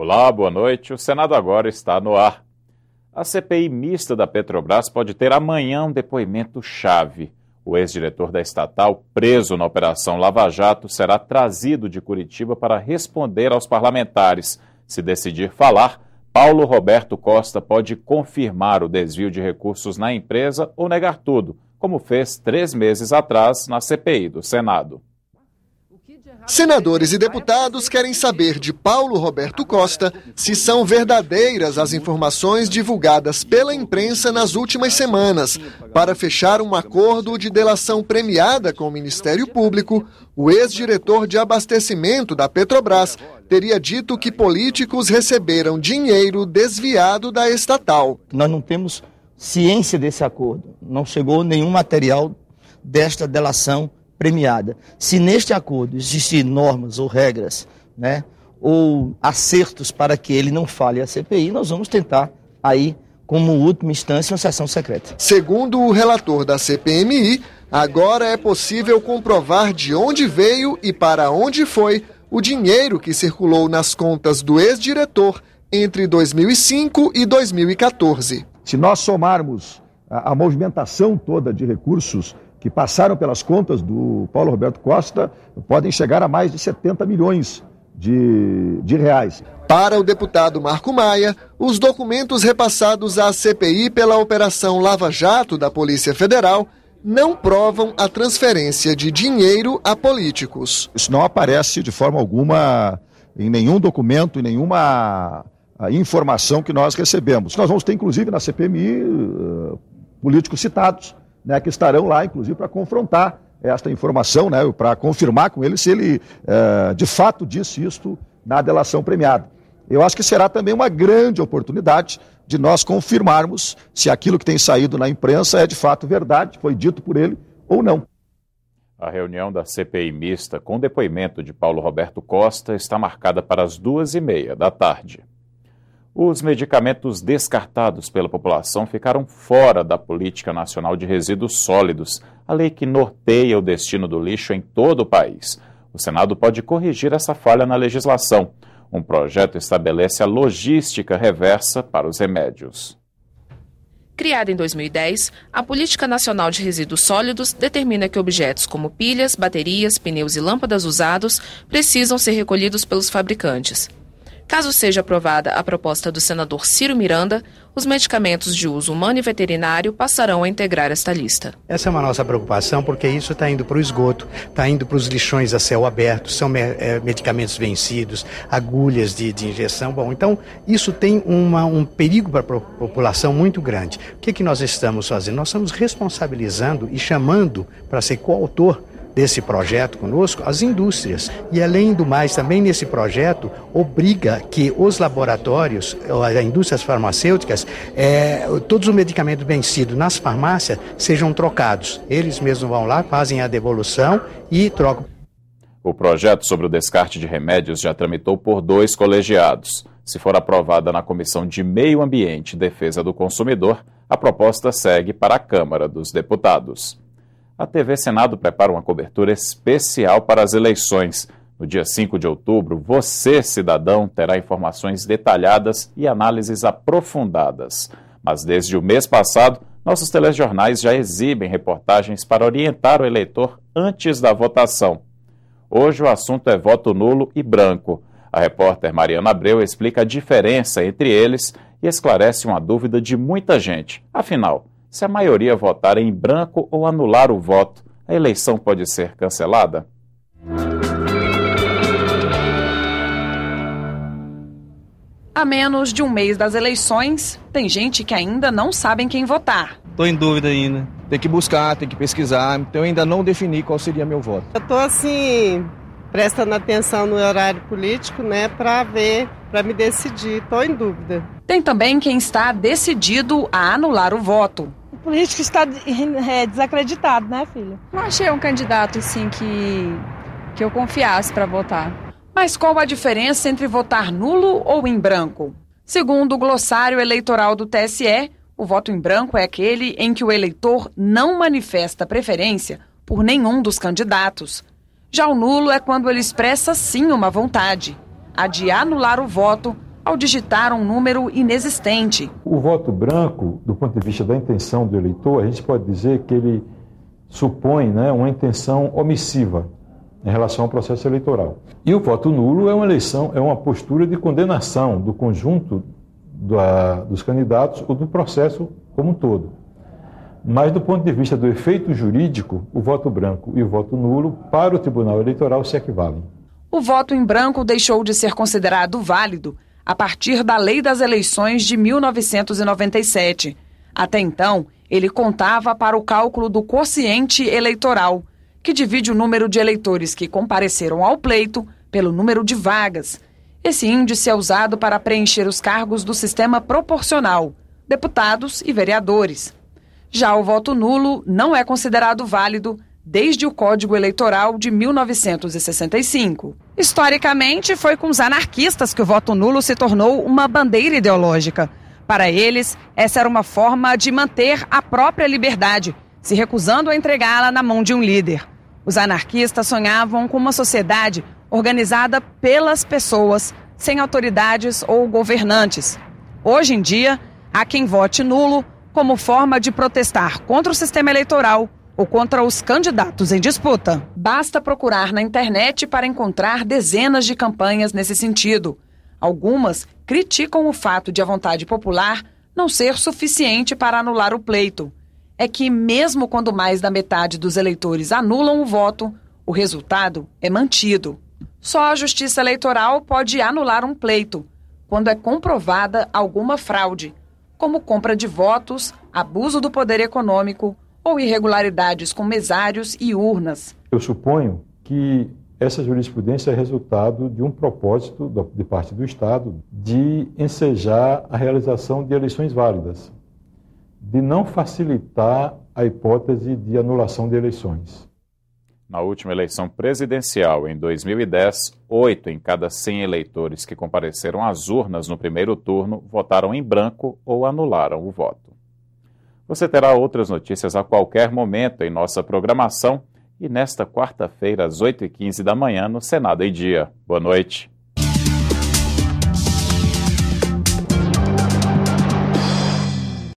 Olá, boa noite. O Senado agora está no ar. A CPI mista da Petrobras pode ter amanhã um depoimento-chave. O ex-diretor da estatal, preso na Operação Lava Jato, será trazido de Curitiba para responder aos parlamentares. Se decidir falar, Paulo Roberto Costa pode confirmar o desvio de recursos na empresa ou negar tudo, como fez 3 meses atrás na CPI do Senado. Senadores e deputados querem saber de Paulo Roberto Costa se são verdadeiras as informações divulgadas pela imprensa nas últimas semanas. Para fechar um acordo de delação premiada com o Ministério Público, o ex-diretor de abastecimento da Petrobras teria dito que políticos receberam dinheiro desviado da estatal. Nós não temos ciência desse acordo, não chegou nenhum material desta delação premiada. Se neste acordo existir normas ou regras, ou acertos para que ele não fale a CPI, nós vamos tentar aí, como última instância, uma sessão secreta. Segundo o relator da CPMI, agora é possível comprovar de onde veio e para onde foi o dinheiro que circulou nas contas do ex-diretor entre 2005 e 2014. Se nós somarmos a movimentação toda de recursos que passaram pelas contas do Paulo Roberto Costa, podem chegar a mais de 70 milhões de reais. Para o deputado Marco Maia, os documentos repassados à CPI pela Operação Lava Jato da Polícia Federal não provam a transferência de dinheiro a políticos. Isso não aparece de forma alguma em nenhum documento, em nenhuma informação que nós recebemos. Nós vamos ter, inclusive, na CPMI, políticos citados, que estarão lá, inclusive, para confrontar esta informação, para confirmar com ele se ele de fato disse isto na delação premiada. Eu acho que será também uma grande oportunidade de nós confirmarmos se aquilo que tem saído na imprensa é de fato verdade, foi dito por ele ou não. A reunião da CPI mista com depoimento de Paulo Roberto Costa está marcada para as 2h30 da tarde. Os medicamentos descartados pela população ficaram fora da Política Nacional de Resíduos Sólidos, a lei que norteia o destino do lixo em todo o país. O Senado pode corrigir essa falha na legislação. Um projeto estabelece a logística reversa para os remédios. Criada em 2010, a Política Nacional de Resíduos Sólidos determina que objetos como pilhas, baterias, pneus e lâmpadas usados precisam ser recolhidos pelos fabricantes. Caso seja aprovada a proposta do senador Ciro Miranda, os medicamentos de uso humano e veterinário passarão a integrar esta lista. Essa é uma nossa preocupação, porque isso está indo para o esgoto, está indo para os lixões a céu aberto, são medicamentos vencidos, agulhas de injeção. Bom, então isso tem um perigo para a população muito grande. O que nós estamos fazendo? Nós estamos responsabilizando e chamando para ser coautor desse projeto conosco, as indústrias. E além do mais, também nesse projeto, obriga que os laboratórios, as indústrias farmacêuticas, todos os medicamentos vencidos nas farmácias sejam trocados. Eles mesmos vão lá, fazem a devolução e trocam. O projeto sobre o descarte de remédios já tramitou por 2 colegiados. Se for aprovada na Comissão de Meio Ambiente e Defesa do Consumidor, a proposta segue para a Câmara dos Deputados. A TV Senado prepara uma cobertura especial para as eleições. No dia 5 de outubro, você, cidadão, terá informações detalhadas e análises aprofundadas. Mas desde o mês passado, nossos telejornais já exibem reportagens para orientar o eleitor antes da votação. Hoje o assunto é voto nulo e branco. A repórter Mariana Abreu explica a diferença entre eles e esclarece uma dúvida de muita gente. Afinal, se a maioria votar em branco ou anular o voto, a eleição pode ser cancelada? A menos de um mês das eleições, tem gente que ainda não sabe quem votar. Estou em dúvida ainda. Tem que buscar, tem que pesquisar. Então eu ainda não defini qual seria meu voto. Eu estou assim, prestando atenção no horário político, para ver, para me decidir. Estou em dúvida. Tem também quem está decidido a anular o voto. O político está desacreditado, né, filha? Não achei um candidato, assim, que eu confiasse para votar. Mas qual a diferença entre votar nulo ou em branco? Segundo o glossário eleitoral do TSE, o voto em branco é aquele em que o eleitor não manifesta preferência por nenhum dos candidatos. Já o nulo é quando ele expressa sim uma vontade, a de anular o voto ao digitar um número inexistente. O voto branco, do ponto de vista da intenção do eleitor, a gente pode dizer que ele supõe, né, uma intenção omissiva em relação ao processo eleitoral. E o voto nulo é uma postura de condenação do conjunto dos candidatos ou do processo como um todo. Mas do ponto de vista do efeito jurídico, o voto branco e o voto nulo para o Tribunal Eleitoral se equivalem. O voto em branco deixou de ser considerado válido a partir da Lei das Eleições de 1997. Até então, ele contava para o cálculo do quociente eleitoral, que divide o número de eleitores que compareceram ao pleito pelo número de vagas. Esse índice é usado para preencher os cargos do sistema proporcional, deputados e vereadores. Já o voto nulo não é considerado válido desde o Código Eleitoral de 1965. Historicamente, foi com os anarquistas que o voto nulo se tornou uma bandeira ideológica. Para eles, essa era uma forma de manter a própria liberdade, se recusando a entregá-la na mão de um líder. Os anarquistas sonhavam com uma sociedade organizada pelas pessoas, sem autoridades ou governantes. Hoje em dia, há quem vote nulo como forma de protestar contra o sistema eleitoral ou contra os candidatos em disputa. Basta procurar na internet para encontrar dezenas de campanhas nesse sentido. Algumas criticam o fato de a vontade popular não ser suficiente para anular o pleito. É que, mesmo quando mais da metade dos eleitores anulam o voto, o resultado é mantido. Só a Justiça Eleitoral pode anular um pleito, quando é comprovada alguma fraude, como compra de votos, abuso do poder econômico ou irregularidades com mesários e urnas. Eu suponho que essa jurisprudência é resultado de um propósito de parte do Estado de ensejar a realização de eleições válidas, de não facilitar a hipótese de anulação de eleições. Na última eleição presidencial, em 2010, 8 em cada 100 eleitores que compareceram às urnas no primeiro turno votaram em branco ou anularam o voto. Você terá outras notícias a qualquer momento em nossa programação e nesta quarta-feira, às 8h15 da manhã, no Senado em Dia. Boa noite.